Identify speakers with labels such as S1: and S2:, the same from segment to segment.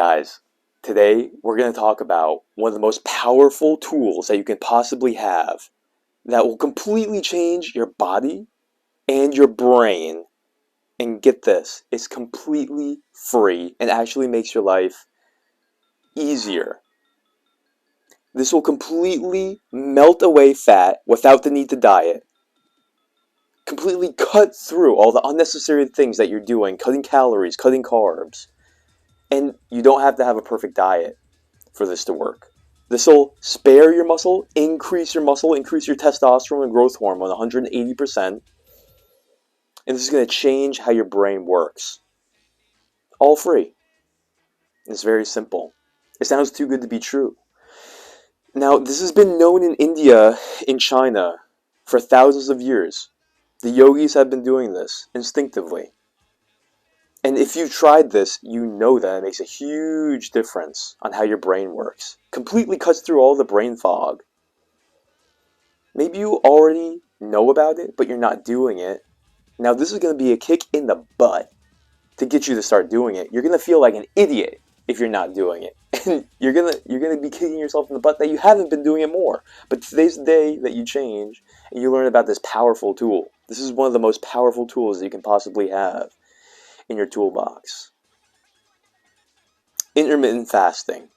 S1: guys, today we're going to talk about one of the most powerful tools that you can possibly have that will completely change your body and your brain. And get this, it's completely free and actually makes your life easier. This will completely melt away fat without the need to diet. Completely cut through all the unnecessary things that you're doing, cutting calories, cutting carbs. And you don't have to have a perfect diet for this to work. This will spare your muscle, increase your testosterone and growth hormone 180%. And this is going to change how your brain works. All free. It's very simple. It sounds too good to be true. Now, this has been known in India, in China, for thousands of years. The yogis have been doing this instinctively. And if you've tried this, you know that it makes a huge difference on how your brain works. Completely cuts through all the brain fog. Maybe you already know about it, but you're not doing it. Now, this is going to be a kick in the butt to get you to start doing it. You're going to feel like an idiot if you're not doing it. And you're going to be kicking yourself in the butt that you haven't been doing it more. But today's the day that you change and you learn about this powerful tool. This is one of the most powerful tools that you can possibly have in your toolbox. Intermittent fasting.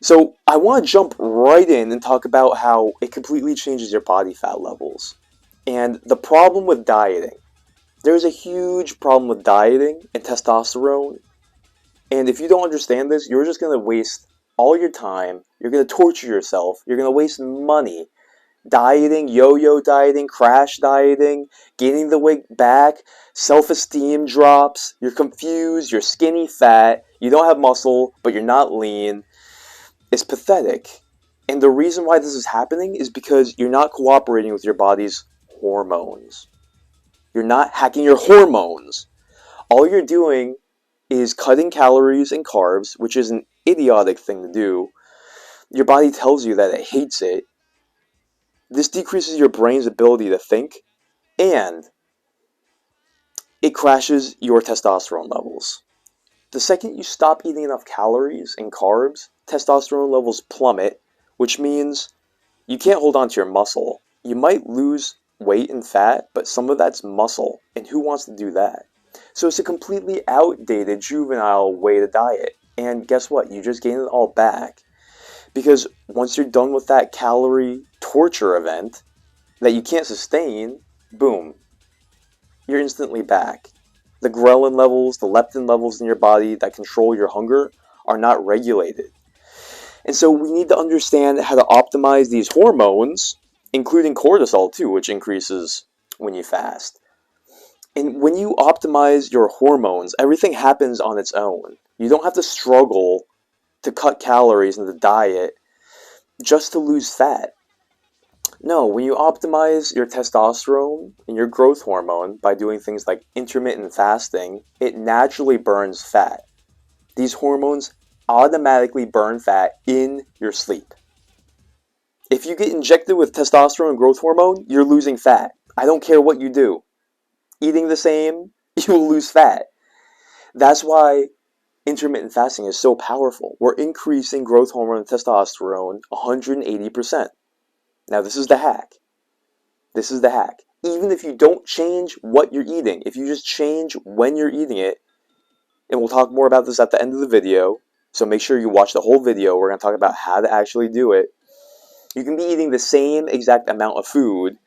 S1: So I want to jump right in and talk about how it completely changes your body fat levels. And the problem with dieting. There's a huge problem with dieting and testosterone. And if you don't understand this, you're just going to waste all your time. You're going to torture yourself. You're going to waste money. Dieting, yo-yo dieting, crash dieting, gaining the weight back, self-esteem drops, you're confused, you're skinny fat, you don't have muscle, but you're not lean. It's pathetic. And the reason why this is happening is because you're not cooperating with your body's hormones. You're not hacking your hormones. All you're doing is cutting calories and carbs, which is an idiotic thing to do. Your body tells you that it hates it. This decreases your brain's ability to think, and it crashes your testosterone levels. The second you stop eating enough calories and carbs, testosterone levels plummet, which means you can't hold on to your muscle. You might lose weight and fat, but some of that's muscle, and who wants to do that? So it's a completely outdated, juvenile way to diet. And guess what? You just gain it all back. Because once you're done with that calorie torture event that you can't sustain, boom, you're instantly back. The ghrelin levels, the leptin levels in your body that control your hunger are not regulated. And so we need to understand how to optimize these hormones, including cortisol too, which increases when you fast. And when you optimize your hormones, everything happens on its own. You don't have to struggle to cut calories in the diet just to lose fat. No, when you optimize your testosterone and your growth hormone by doing things like intermittent fasting, it naturally burns fat. These hormones automatically burn fat in your sleep. If you get injected with testosterone and growth hormone, you're losing fat. I don't care what you do. Eating the same, you will lose fat. That's why intermittent fasting is so powerful. We're increasing growth hormone and testosterone 180%. Now this is the hack. This is the hack. Even if you don't change what you're eating, if you just change when you're eating it, and we'll talk more about this at the end of the video, so make sure you watch the whole video. We're going to talk about how to actually do it. You can be eating the same exact amount of food,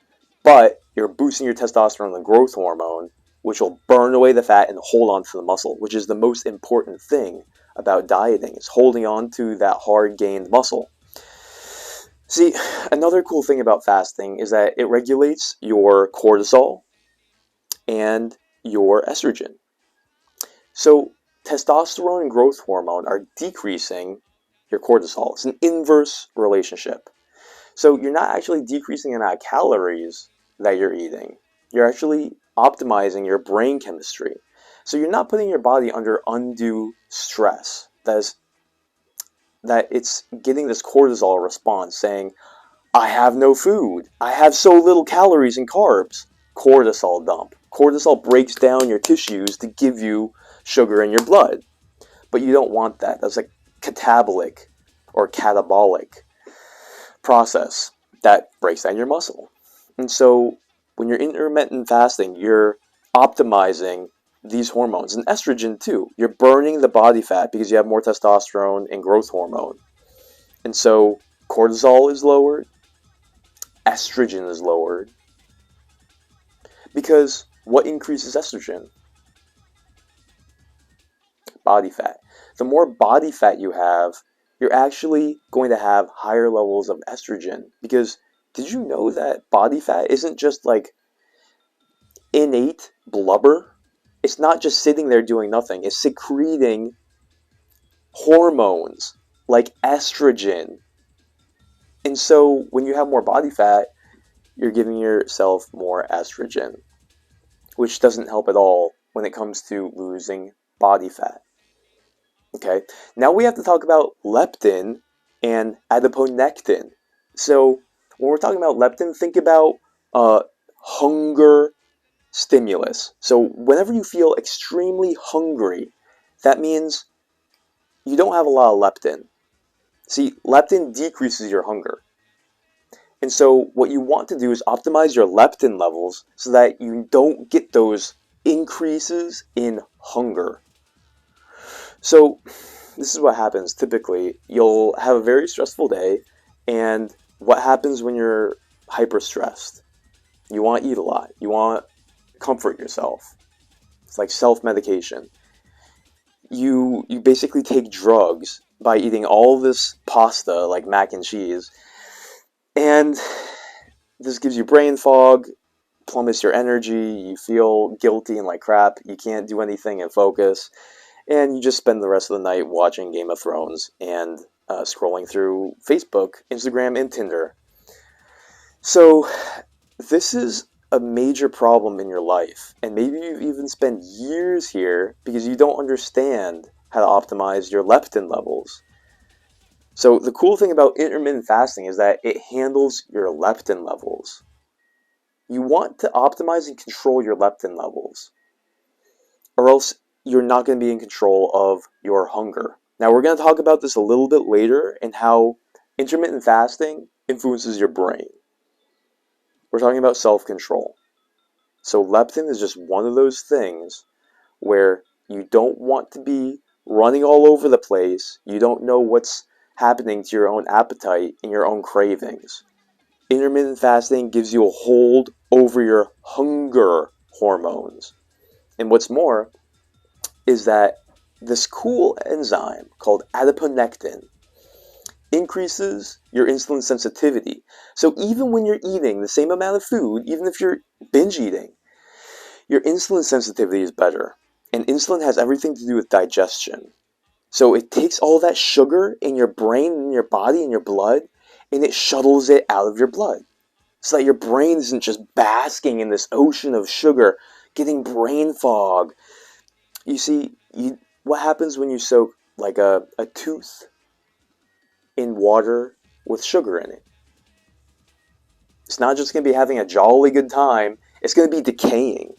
S1: but you're boosting your testosterone and growth hormone, which will burn away the fat and hold on to the muscle, which is the most important thing about dieting, is holding on to that hard-gained muscle. See, another cool thing about fasting is that it regulates your cortisol and your estrogen. So testosterone and growth hormone are decreasing your cortisol. It's an inverse relationship. So you're not actually decreasing the amount of calories that you're eating. You're actually optimizing your brain chemistry. So you're not putting your body under undue stress. That it's getting this cortisol response saying, I have no food. I have so little calories and carbs. Cortisol dump. Cortisol breaks down your tissues to give you sugar in your blood. But you don't want that. That's a catabolic or catabolic process that breaks down your muscle. And so when you're intermittent fasting, you're optimizing these hormones and estrogen too. You're burning the body fat because you have more testosterone and growth hormone. And so cortisol is lowered, estrogen is lowered, because what increases estrogen? Body fat. The more body fat you have, you're actually going to have higher levels of estrogen. Because did you know that body fat isn't just like innate blubber? It's not just sitting there doing nothing. It's secreting hormones like estrogen. And so when you have more body fat, you're giving yourself more estrogen, which doesn't help at all when it comes to losing body fat. Okay, now we have to talk about leptin and adiponectin. So when we're talking about leptin, think about hunger stimulus. So whenever you feel extremely hungry, that means you don't have a lot of leptin. See, leptin decreases your hunger. And so what you want to do is optimize your leptin levels so that you don't get those increases in hunger. So this is what happens typically. You'll have a very stressful day, and what happens when you're hyper stressed? You want to eat a lot. You want to comfort yourself. It's like self-medication. You basically take drugs by eating all this pasta like mac and cheese, and this gives you brain fog, plummets your energy, you feel guilty and like crap, you can't do anything and focus, and you just spend the rest of the night watching Game of Thrones and scrolling through Facebook, Instagram, and Tinder. So this is a major problem in your life, and maybe you've even spent years here because you don't understand how to optimize your leptin levels. So the cool thing about intermittent fasting is that it handles your leptin levels. You want to optimize and control your leptin levels, or else you're not going to be in control of your hunger. Now we're going to talk about this a little bit later and how intermittent fasting influences your brain. We're talking about self-control. So leptin is just one of those things where you don't want to be running all over the place. You don't know what's happening to your own appetite and your own cravings. Intermittent fasting gives you a hold over your hunger hormones. And what's more is that this cool enzyme called adiponectin increases your insulin sensitivity. So even when you're eating the same amount of food, even if you're binge eating, your insulin sensitivity is better. And insulin has everything to do with digestion. So it takes all that sugar in your brain, in your body, in your blood, and it shuttles it out of your blood. So that your brain isn't just basking in this ocean of sugar, getting brain fog. You see, what happens when you soak like a tooth in water with sugar in it? It's not just going to be having a jolly good time, it's going to be decaying.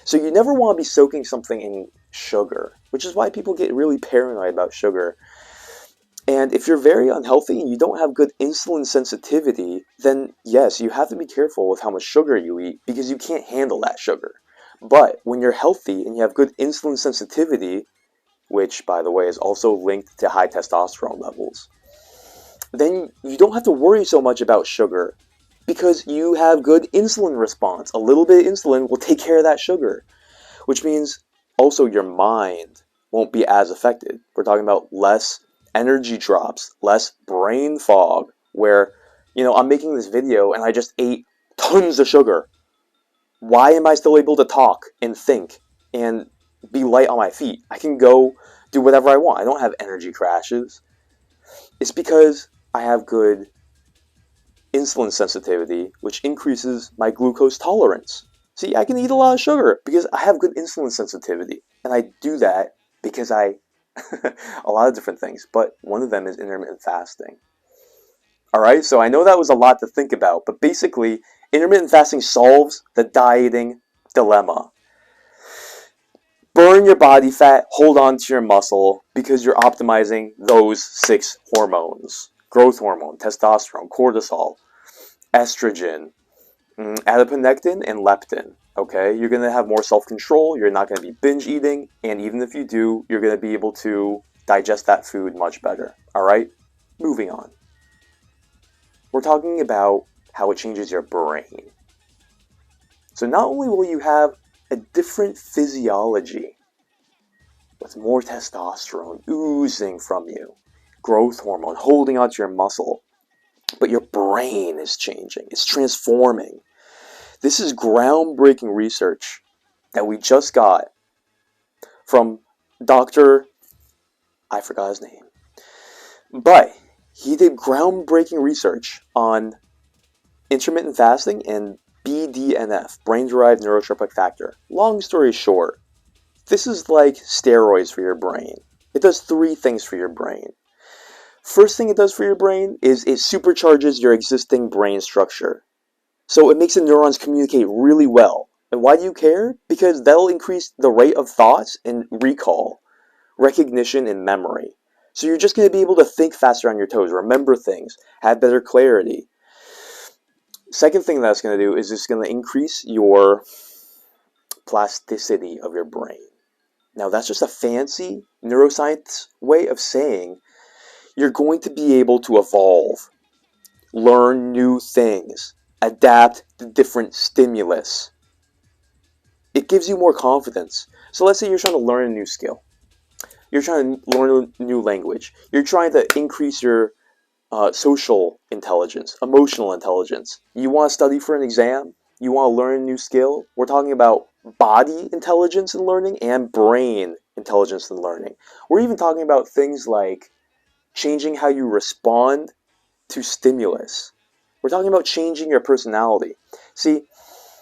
S1: So you never want to be soaking something in sugar, which is why people get really paranoid about sugar. And if you're very unhealthy and you don't have good insulin sensitivity, then yes, you have to be careful with how much sugar you eat because you can't handle that sugar. But when you're healthy and you have good insulin sensitivity, which by the way is also linked to high testosterone levels, then you don't have to worry so much about sugar because you have good insulin response. A little bit of insulin will take care of that sugar, which means also your mind won't be as affected. We're talking about less energy drops, less brain fog, where, I'm making this video and I just ate tons of sugar. Why am I still able to talk and think and be light on my feet? I can go do whatever I want. I don't have energy crashes. It's because I have good insulin sensitivity, which increases my glucose tolerance. See, I can eat a lot of sugar because I have good insulin sensitivity. And I do that because a lot of different things, but one of them is intermittent fasting. Alright, so I know that was a lot to think about, but basically, intermittent fasting solves the dieting dilemma. burn your body fat, hold on to your muscle, because you're optimizing those 6 hormones. Growth hormone, testosterone, cortisol, estrogen, adiponectin, and leptin. Okay, you're going to have more self-control, you're not going to be binge eating, and even if you do, you're going to be able to digest that food much better. Alright, moving on. We're talking about how it changes your brain. So not only will you have a different physiology, with more testosterone oozing from you, growth hormone holding onto your muscle, but your brain is changing, it's transforming. This is groundbreaking research that we just got from Dr. I forgot his name, but he did groundbreaking research on intermittent fasting and BDNF, brain-derived neurotropic factor. Long story short, this is like steroids for your brain. It does 3 things for your brain. First thing it does for your brain is it supercharges your existing brain structure. So it makes the neurons communicate really well. And why do you care? Because that'll increase the rate of thoughts and recall, recognition, and memory. So you're just going to be able to think faster on your toes, remember things, have better clarity. Second thing that's going to do is it's going to increase your plasticity of your brain. Now that's just a fancy neuroscience way of saying you're going to be able to evolve, learn new things, adapt to different stimulus. It gives you more confidence. So let's say you're trying to learn a new skill. You're trying to learn a new language. You're trying to increase your social intelligence, emotional intelligence. You want to study for an exam? You want to learn a new skill? We're talking about body intelligence and learning and brain intelligence and learning. We're even talking about things like changing how you respond to stimulus. We're talking about changing your personality. See,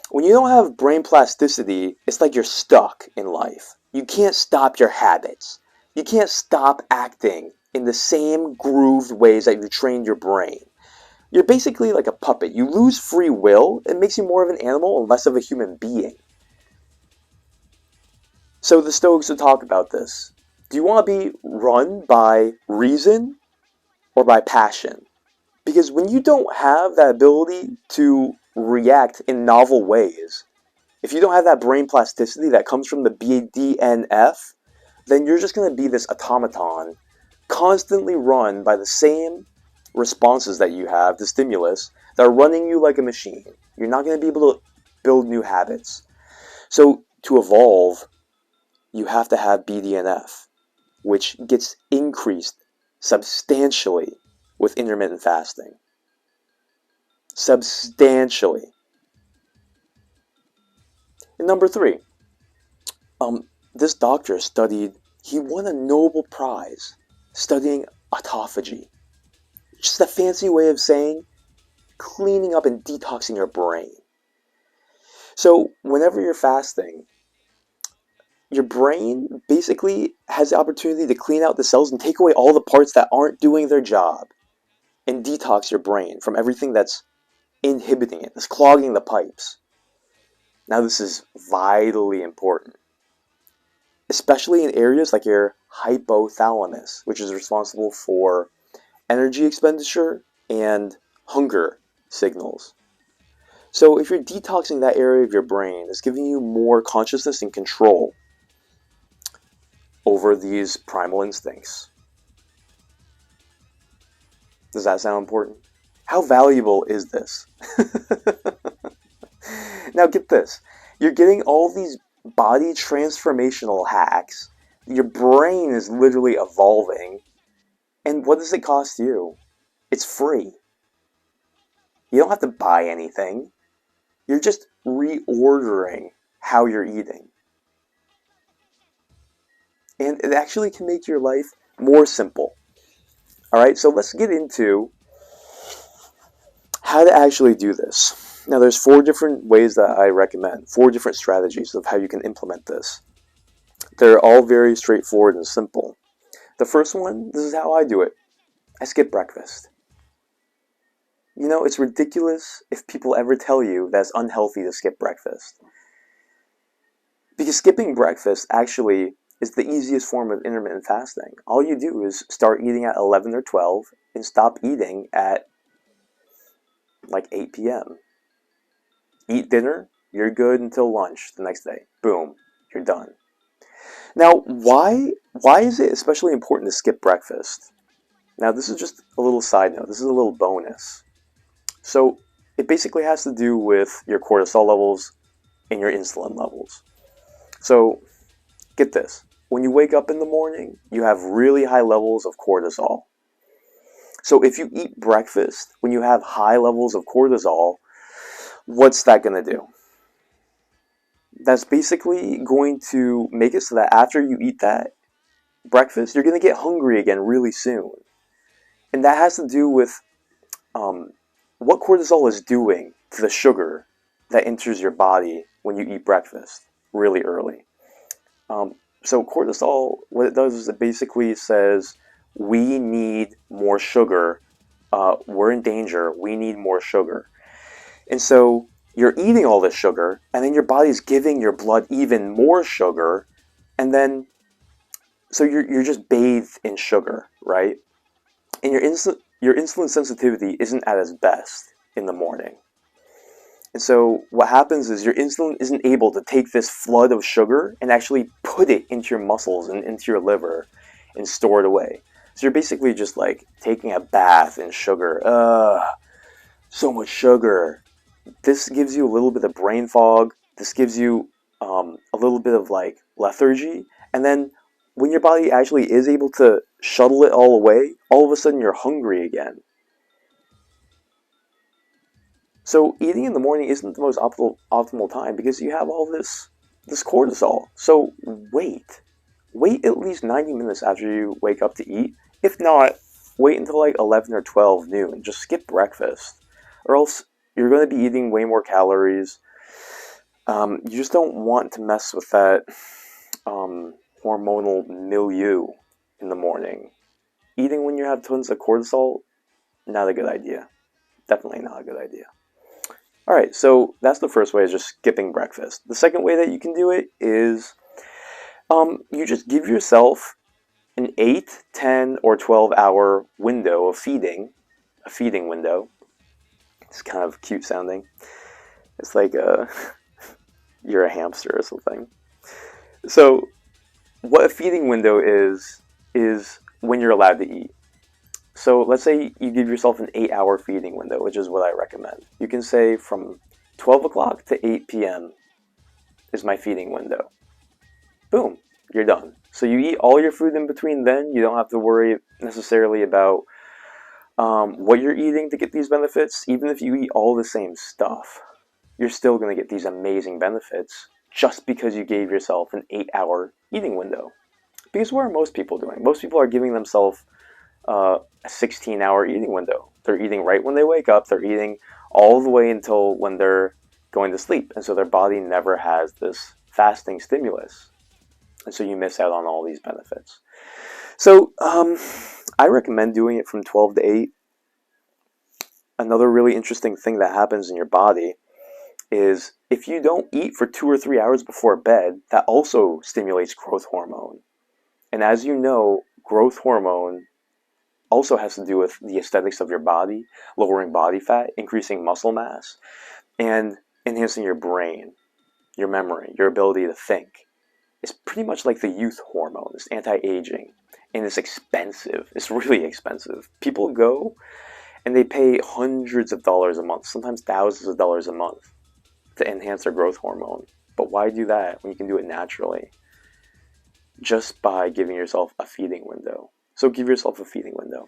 S1: when you don't have brain plasticity, it's like you're stuck in life. You can't stop your habits. You can't stop acting in the same grooved ways that you trained your brain. You're basically like a puppet. You lose free will, it makes you more of an animal and less of a human being. So the Stoics would talk about this. Do you want to be run by reason or by passion? Because when you don't have that ability to react in novel ways, if you don't have that brain plasticity that comes from the BDNF, then you're just going to be this automaton, constantly run by the same responses that you have to stimulus that are running you like a machine. You're not going to be able to build new habits. So to evolve, you have to have BDNF, which gets increased substantially with intermittent fasting. Substantially. And number 3, this doctor he won a Nobel Prize studying autophagy. Just a fancy way of saying cleaning up and detoxing your brain. So whenever you're fasting, your brain basically has the opportunity to clean out the cells and take away all the parts that aren't doing their job and detox your brain from everything that's inhibiting it, that's clogging the pipes. Now this is vitally important, especially in areas like your hypothalamus, which is responsible for energy expenditure and hunger signals. So if you're detoxing that area of your brain, it's giving you more consciousness and control over these primal instincts. Does that sound important? How valuable is this? Now get this. You're getting all these body transformational hacks. Your brain is literally evolving. And what does it cost you? It's free. You don't have to buy anything. You're just reordering how you're eating. And it actually can make your life more simple. Alright, so let's get into how to actually do this. Now there's 4 different ways that I recommend, 4 different strategies of how you can implement this. They're all very straightforward and simple. The first one, this is how I do it. I skip breakfast. You know, it's ridiculous if people ever tell you that it's unhealthy to skip breakfast. Because skipping breakfast actually is the easiest form of intermittent fasting. All you do is start eating at 11 or 12 and stop eating at like 8 p.m. Eat dinner, you're good until lunch the next day. Boom, you're done. Now, why is it especially important to skip breakfast? Now, this is just a little side note. This is a little bonus. So, it basically has to do with your cortisol levels and your insulin levels. So, get this. When you wake up in the morning, you have really high levels of cortisol. So, if you eat breakfast when you have high levels of cortisol, what's that going to do? That's basically going to make it so that after you eat that breakfast, you're going to get hungry again really soon. And that has to do with what cortisol is doing to the sugar that enters your body when you eat breakfast really early. So cortisol, what it does is it basically says, we need more sugar. We're in danger. We need more sugar. And so you're eating all this sugar, and then your body's giving your blood even more sugar, and then so you're just bathed in sugar, right? And your insulin sensitivity isn't at its best in the morning. And so what happens is your insulin isn't able to take this flood of sugar and actually put it into your muscles and into your liver and store it away. So you're basically just like taking a bath in sugar. So much sugar. This gives you a little bit of brain fog. This gives you a little bit of like lethargy. And then when your body actually is able to shuttle it all away, all of a sudden you're hungry again. So eating in the morning isn't the most optimal time because you have all this cortisol. So wait at least 90 minutes after you wake up to eat. If not, wait until like 11 or 12 noon. Just skip breakfast, or else you're going to be eating way more calories. You just don't want to mess with that hormonal milieu in the morning. Eating when you have tons of cortisol, not a good idea. Definitely not a good idea. Alright, so that's the first way, is just skipping breakfast. The second way that you can do it is you just give yourself an 8, 10, or 12 hour window of feeding, a feeding window. It's kind of cute sounding. It's like you're a hamster or something. So what a feeding window is when you're allowed to eat. So let's say you give yourself an 8-hour feeding window, which is what I recommend. You can say from 12 o'clock to 8 p.m. is my feeding window. Boom, you're done. So you eat all your food in between then. You don't have to worry necessarily about what you're eating to get these benefits. Even if you eat all the same stuff, you're still going to get these amazing benefits just because you gave yourself an 8-hour eating window. Because what are most people doing? Most people are giving themselves a 16-hour eating window. They're eating right when they wake up. They're eating all the way until when they're going to sleep. And so their body never has this fasting stimulus. And so you miss out on all these benefits. So I recommend doing it from 12 to 8. Another really interesting thing that happens in your body is if you don't eat for 2 or 3 hours before bed, that also stimulates growth hormone. And as you know, growth hormone also has to do with the aesthetics of your body, lowering body fat, increasing muscle mass, and enhancing your brain, your memory, your ability to think. It's pretty much like the youth hormone. It's anti-aging, and it's expensive. It's really expensive. People go and they pay hundreds of dollars a month, sometimes thousands of dollars a month to enhance their growth hormone. But why do that when you can do it naturally? Just by giving yourself a feeding window. So give yourself a feeding window.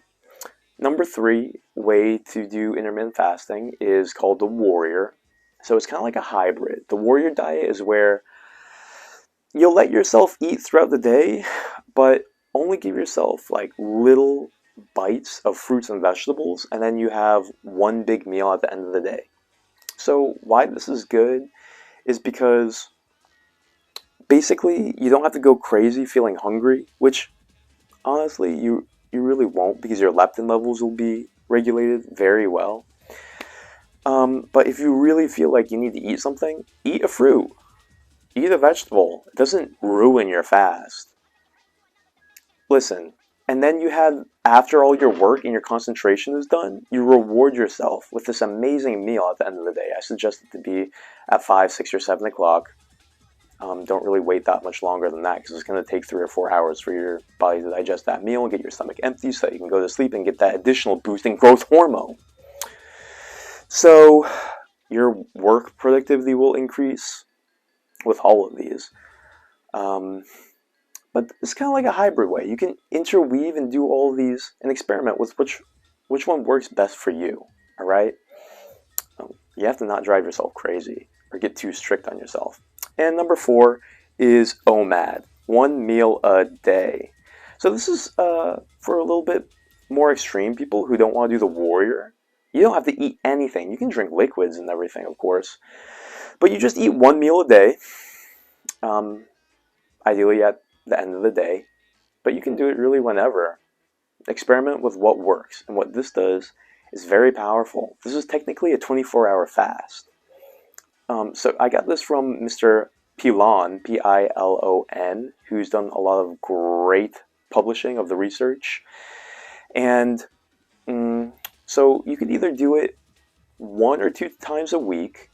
S1: Number 3 way to do intermittent fasting is called the warrior. So it's kind of like a hybrid. The warrior diet is where you'll let yourself eat throughout the day, but only give yourself like little bites of fruits and vegetables, and then you have one big meal at the end of the day. So why this is good is because basically you don't have to go crazy feeling hungry, which honestly you really won't, because your leptin levels will be regulated very well. But if you really feel like you need to eat something, eat a fruit. Eat a vegetable. It doesn't ruin your fast. Listen, and then you have, after all your work and your concentration is done, you reward yourself with this amazing meal at the end of the day. I suggest it to be at 5, 6, or 7 o'clock. Don't really wait that much longer than that because it's going to take 3 or 4 hours for your body to digest that meal and get your stomach empty so that you can go to sleep and get that additional boost in growth hormone. So your work productivity will increase with all of these. But it's kind of like a hybrid way. You can interweave and do all of these and experiment with which one works best for you, all right? You have to not drive yourself crazy or get too strict on yourself. And number 4 is OMAD, 1 meal a day. So this is for a little bit more extreme people who don't want to do the warrior. You don't have to eat anything. You can drink liquids and everything, of course. But you just eat 1 meal a day, ideally at the end of the day. But you can do it really whenever. Experiment with what works. And what this does is very powerful. This is technically a 24-hour fast. So I got this from Mr. Pilon, Pilon, who's done a lot of great publishing of the research. And so you could either do it 1 or 2 times a week,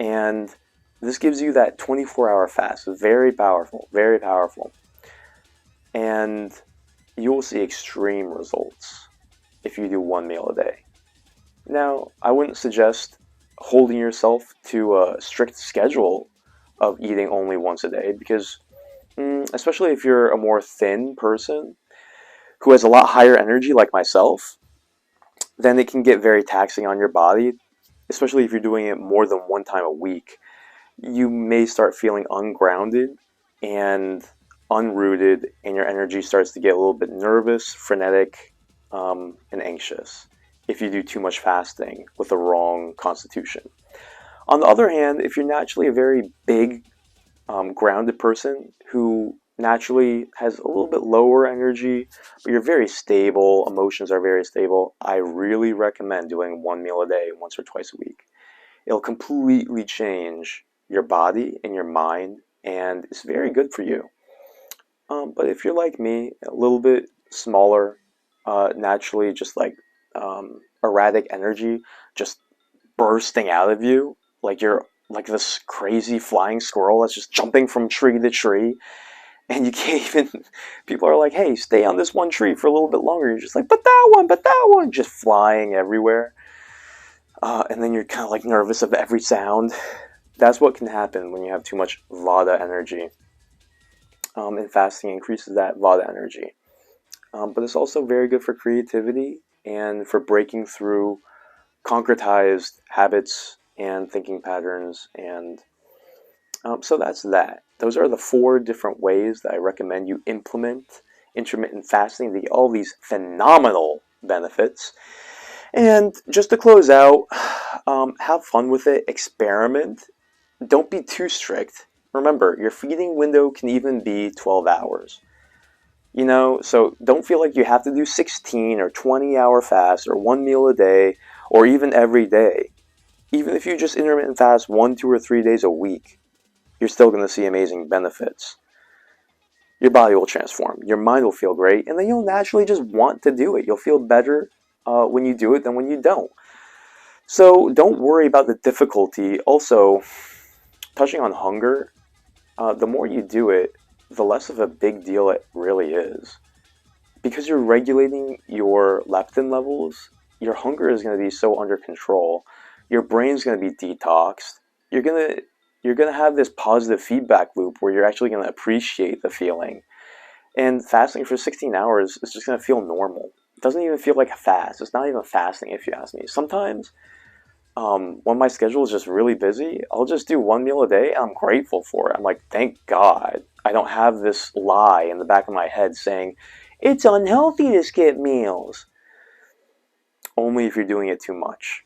S1: and this gives you that 24-hour fast. Very powerful, very powerful. And you will see extreme results if you do 1 meal a day. Now, I wouldn't suggest holding yourself to a strict schedule of eating only once a day because, especially if you're a more thin person who has a lot higher energy like myself, then it can get very taxing on your body, especially if you're doing it more than 1 time a week. You may start feeling ungrounded and unrooted, and your energy starts to get a little bit nervous, frenetic, and anxious if you do too much fasting with the wrong constitution. On the other hand, if you're naturally a very big, grounded person who naturally has a little bit lower energy, but you're very stable, emotions are very stable, I really recommend doing 1 meal a day, once or twice a week. It'll completely change your body and your mind, and it's very good for you. But if you're like me, a little bit smaller, naturally just like erratic energy just bursting out of you, like you're like this crazy flying squirrel that's just jumping from tree to tree, and you can't even, people are like, hey, stay on this one tree for a little bit longer. You're just like, but that one, just flying everywhere. And then you're kind of like nervous of every sound. That's what can happen when you have too much Vata energy. And fasting increases that Vata energy. But it's also very good for creativity and for breaking through concretized habits and thinking patterns. And so that's that. Those are the 4 different ways that I recommend you implement intermittent fasting to get all these phenomenal benefits. And just to close out, have fun with it, experiment. Don't be too strict. Remember, your feeding window can even be 12 hours. You know, so don't feel like you have to do 16 or 20-hour fasts or 1 meal a day or even every day. Even if you just intermittent fast 1, 2, or 3 days a week, you're still going to see amazing benefits. Your body will transform. Your mind will feel great, and then you'll naturally just want to do it. You'll feel better when you do it than when you don't. So don't worry about the difficulty. Also, touching on hunger, the more you do it, the less of a big deal it really is. Because you're regulating your leptin levels, your hunger is going to be so under control. Your brain's going to be detoxed. You're going to have this positive feedback loop where you're actually going to appreciate the feeling. And fasting for 16 hours is just going to feel normal. It doesn't even feel like a fast. It's not even fasting if you ask me. Sometimes, when my schedule is just really busy, I'll just do 1 meal a day and I'm grateful for it. I'm like, thank God I don't have this lie in the back of my head saying, it's unhealthy to skip meals. Only if you're doing it too much.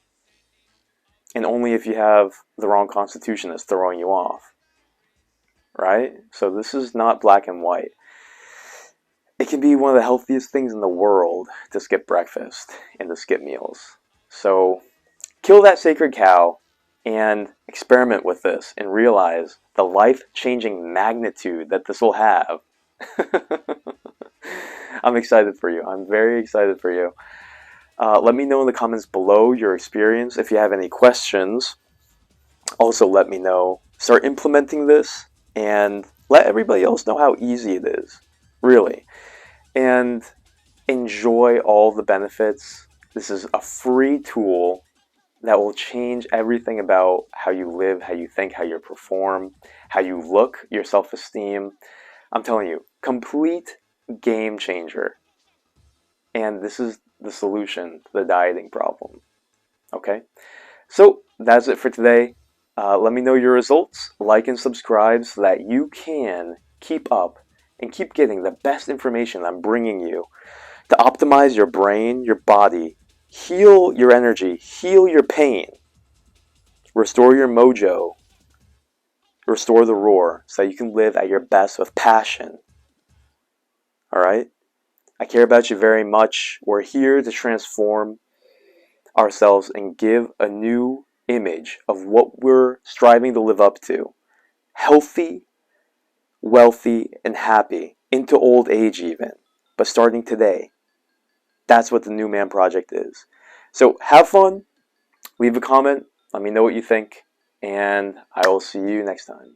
S1: And only if you have the wrong constitution that's throwing you off. Right? So this is not black and white. It can be one of the healthiest things in the world to skip breakfast and to skip meals. So kill that sacred cow and experiment with this and realize the life-changing magnitude that this will have. I'm excited for you. I'm very excited for you. Let me know in the comments below your experience. If you have any questions, also let me know. Start implementing this and let everybody else know how easy it is, really. And enjoy all the benefits. This is a free tool that will change everything about how you live, how you think, how you perform, how you look, your self-esteem. I'm telling you, complete game changer. And this is the solution to the dieting problem. Okay? So that's it for today. Let me know your results. Like and subscribe so that you can keep up and keep getting the best information I'm bringing you to optimize your brain, your body, heal your energy, heal your pain, restore your mojo, restore the roar so that you can live at your best with passion. Alright? I care about you very much. We're here to transform ourselves and give a new image of what we're striving to live up to. Healthy, wealthy, and happy into old age even. But starting today. That's what the New Man Project is. So have fun. Leave a comment. Let me know what you think. And I will see you next time.